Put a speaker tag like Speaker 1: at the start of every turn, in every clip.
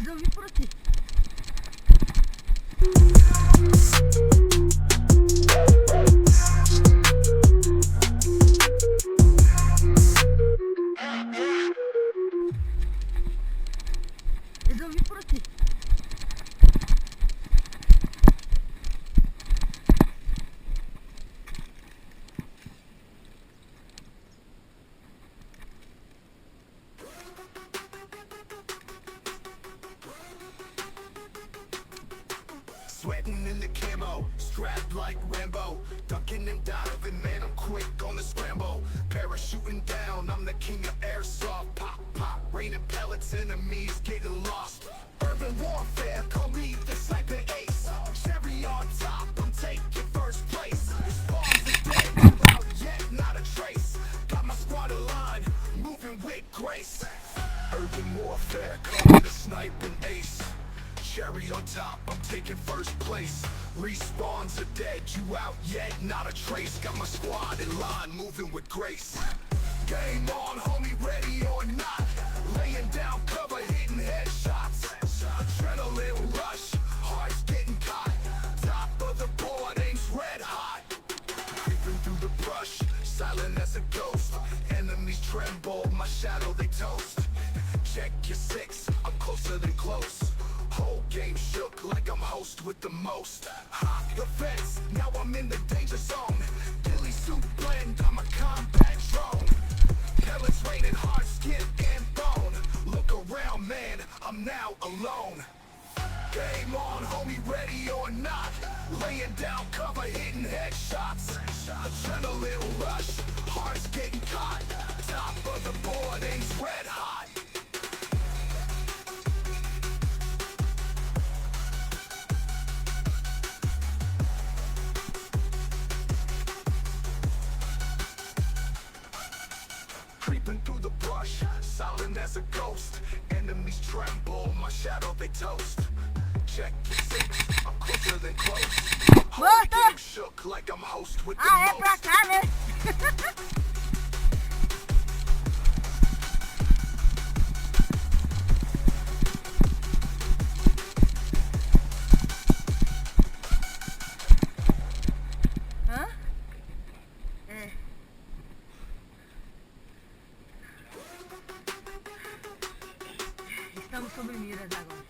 Speaker 1: Resolvi por aqui. Resolvi por aqui.
Speaker 2: Sweating in the camo, strapped like Rambo. Ducking and diving, man, I'm quick on the scramble. Parachuting down, I'm the king of Airsoft. Pop, pop, raining pellets, enemies getting lost. Urban warfare, call me the sniper ace. Cherry on top, I'm taking first place. Bombs are dead, you out yet, not a trace. Got my squad aligned, moving with grace. Urban warfare, call me the sniping ace. Cherry on top, I'm taking first place. Respawns are dead, you out yet, not a trace. Got my squad in line, moving with grace. Game on, homie, ready or not. Laying down cover, hitting headshots. Adrenaline rush, hearts getting caught. Top of the board, aims red hot. Creeping through the brush, silent as a ghost. Enemies tremble, my shadow they toast. Check your six, I'm closer than close. Whole game shook like I'm host with the most. Hop the fence, now I'm in the danger zone. Ghillie suit blend, I'm a combat drone. Pellets raining hard, skin and bone. Look around, man, I'm now alone. Game on, homie, ready or not. Laying down cover, hitting headshots. Adrenaline rush, hearts getting caught. Top of the board, aims red hot. Creeping through the brush, silent as a ghost. Enemies tremble, my shadow they toast. Check your six, I'm closer than close. Whole game shook like I'm host with the
Speaker 1: Ah, é
Speaker 2: most.
Speaker 1: pra cá, né? Hã? É. Estamos sobre miras agora.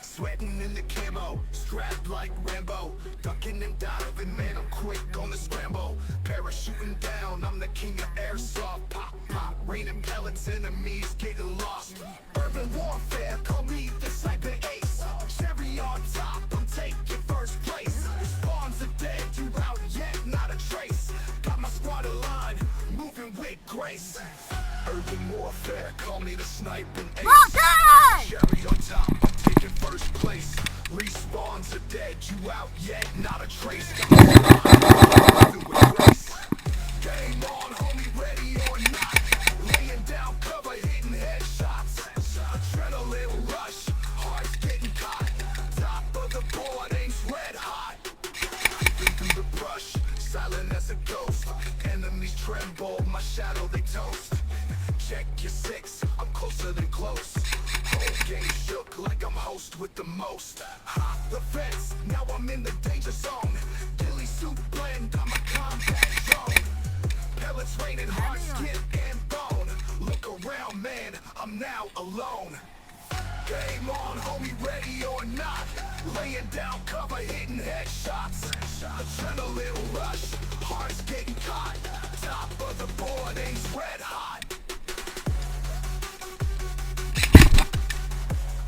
Speaker 2: Sweating in the camo, strapped like Rambo. Ducking and diving, man, I'm quick on the scramble. Parachuting down, I'm the king of Airsoft. Pop, pop, raining pellets, enemies getting lost. Urban warfare, call me the sniper ace. Cherry on top, I'm taking first place. Spawns are dead, you out yet, not a trace. Got my squad aligned, moving with grace. Urban warfare, call me the sniping ace.
Speaker 1: Voltei!
Speaker 2: Cherry on top, I'm taking first place. Respawns are dead, you out yet, not a trace. Got my squad moving with grace. Game on, homie, ready or not. Laying down cover, hitting headshots. Adrenaline rush, hearts getting caught. Top of the board, aims red hot. Creeping through the brush, silent as a ghost. Enemies tremble, my shadow they toast. Check your six, I'm closer than close. Whole game shook like I'm host with the most. Hop the fence, now I'm in the danger zone. Ghillie suit blend, I'm a combat drone. Pellets raining hard, skin and bone. Look around, man, I'm now alone. Game on, homie, ready or not. Laying down cover, hitting headshots. Adrenaline rush, hearts getting caught. Top of the board, aims red hot.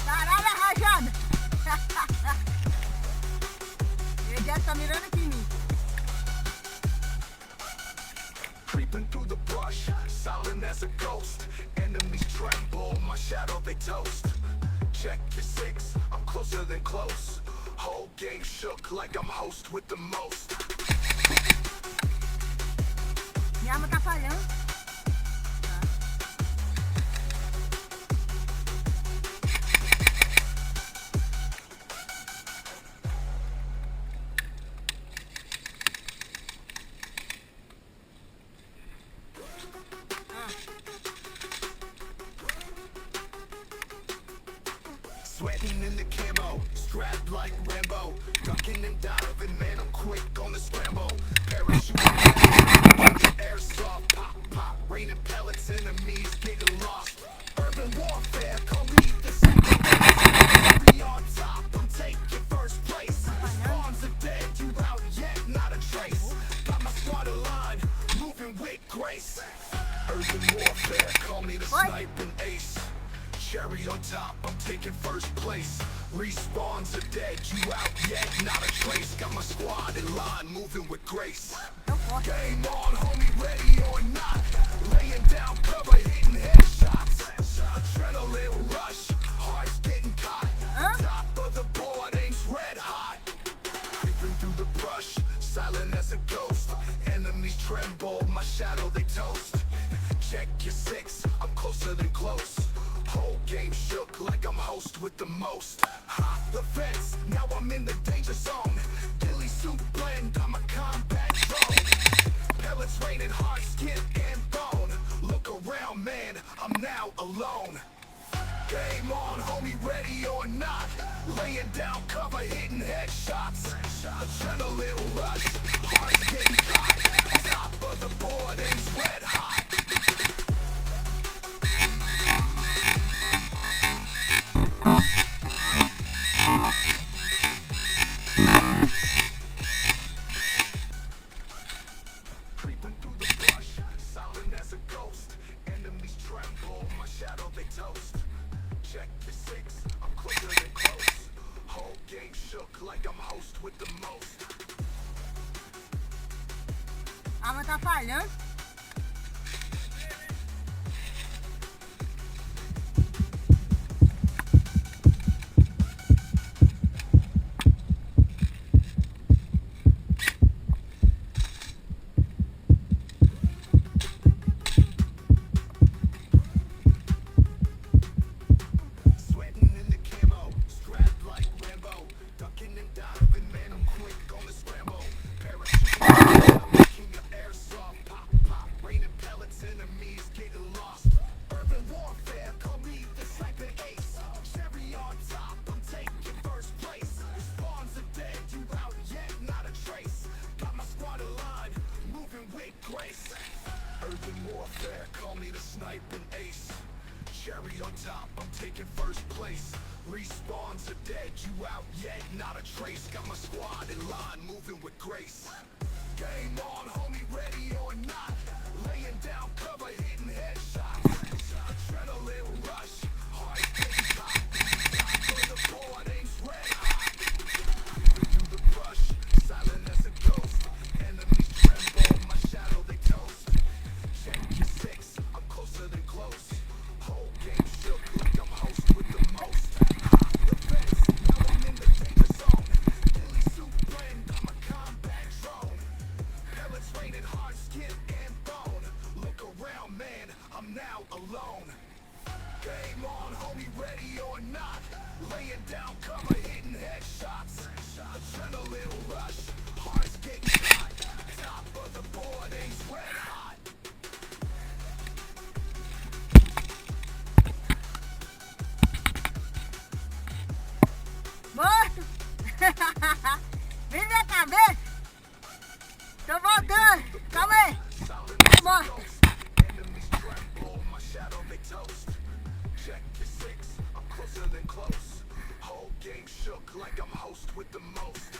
Speaker 1: Caralho, rajada! Ele já tá mirando aqui em mim.
Speaker 2: Creeping through the brush, silent as a ghost. Enemies tremble, my shadow they toast. Check your six, I'm closer than close. Whole game shook like I'm host with the most.
Speaker 1: Minha arma tá falhando.
Speaker 2: Sweating in the camo, strapped like Rambo. Ducking and diving, man, I'm quick on the scramble. Parachute down, airsoft, pop, pop. Raining pellets, enemies getting lost. Urban warfare, call me the second base. Be on top, I'm taking first place. Spawns are dead, you out yet, not a trace. Got my squad aligned, moving with grace. Urban warfare, call me the sniping ace. Cherry on top, I'm taking first place. Respawns are dead, you out yet, not a trace. Got my squad in line, moving with grace. Game on, homie, ready or not. Laying down cover, hitting headshots. Adrenaline rush, hearts getting caught. Top of the board, aims red hot. Creeping through the brush, silent as a ghost. Enemies tremble, my shadow they toast. Check your six, I'm closer than close. Whole game shook like I'm host with the most. Hop the fence, now I'm in the danger zone. Billy suit blend, I'm a combat drone. Pellets raining hard, skin and bone. Look around, man, I'm now alone. Game on, homie, ready or not. Laying down cover, hitting headshots. Adrenaline rush, hearts getting caught. Top of the board, aims red hot. Creeping through the brush, silent as a ghost. Enemies tremble, my shadow they toast. Check the six, I'm closer than close. Whole game shook like I'm host with the most.
Speaker 1: A arma tá falhando.
Speaker 2: Sweating in the camo, strapped like Rambo. Ducking and diving, man, I'm quick on the scramble. Parachute down, I'm the king of airsoft, pop, pop. Raining pellets, enemies getting lost. Urban warfare, call me the sniper ace. Cherry on top, I'm taking first place. Spawns are dead, you out yet, not a trace. Got my squad aligned, moving with grace. Urban warfare, call me the sniping ace. Cherry on top, I'm taking first place. Respawns are dead, you out yet, not a trace. Got my squad in line, moving with grace. Game on, homie, ready or not. Laying down cover, hitting headshots. Adrenaline rush, hearts getting caught. Top of the board, aims red hot. Creeping through the brush, silent as a ghost. Enemies tremble, my shadow they toast. Check your six, I'm closer than close. Whole game shook like I'm host with the most. Hop the fence, now I'm in the danger zone. Billy suit blend, I'm a combat drone. Pellets raining hard, skin and bone. Look around, man, I'm now alone. Game on, homie, ready or not. Laying down cover, hitting headshots. Adrenaline rush, hearts getting caught. Top of the board, aims red hot.
Speaker 1: Morto! Vem minha cabeça! Tô voltando! Calma aí! Morto!
Speaker 2: Enemies tremble, my shadow they toast. Check your six, I'm closer than close. Whole game shook like I'm host with the most.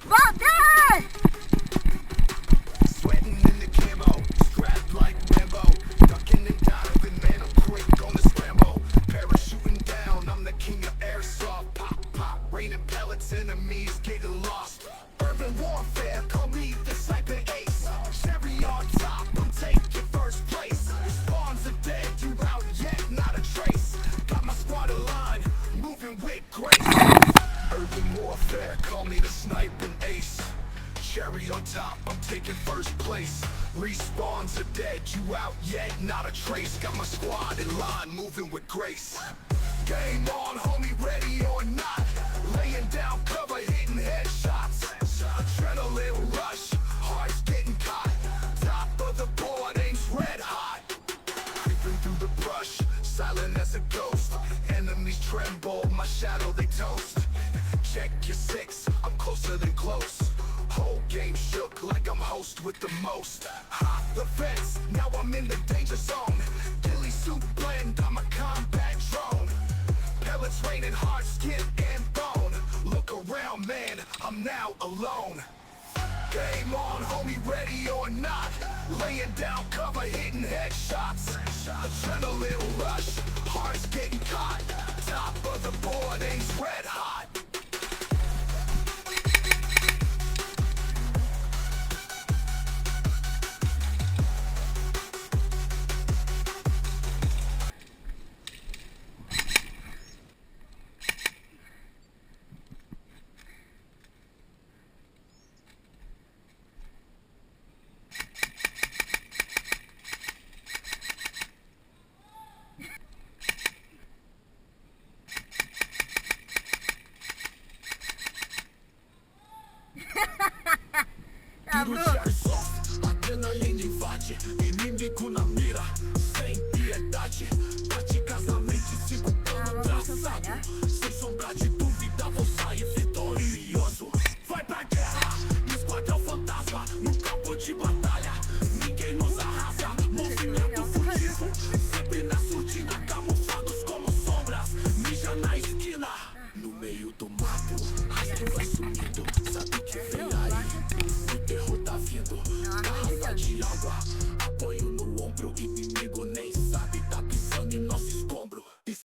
Speaker 1: Voltei!
Speaker 2: Sweating in the camo, strapped like Rambo. Ducking and diving, man, I'm quick I'm taking first place. Respawns are dead, you out yet, not a trace. Got my squad in line, moving with grace. Game on, homie, ready or not. Laying down cover, hitting headshots. Adrenaline rush, hearts getting caught. Top of the board, aims red hot. Creeping through the brush, silent as a ghost. Enemies tremble, my shadow they toast. Check your six, I'm closer than close. Whole game shook like I'm host with the most. Hop the fence, now I'm in the danger zone. Ghillie suit blend, I'm a combat drone. Pellets raining hard, skin and bone. Look around, man, I'm now alone. Game on, homie, ready or not. Laying down cover, hitting headshots. Adrenaline rush, hearts getting caught. Top of the board, aims red hot. Tiro de Airsoft, adrenalina invade. Inimigo na mira, sem piedade. Táticas na mente, sigo plano traçado. Sem sombra de dúvida, vou sair vitorioso. Vai pra guerra, esquadrão fantasma. No campo de batalha, ninguém nos arrasa. Movimento furtivo, sempre na surdina. Camuflados como sombras, mija na esquina. No meio do mato, rastro vai sumindo. Sabe que vem aí, o terror tá vindo. Garrafa de água, apoio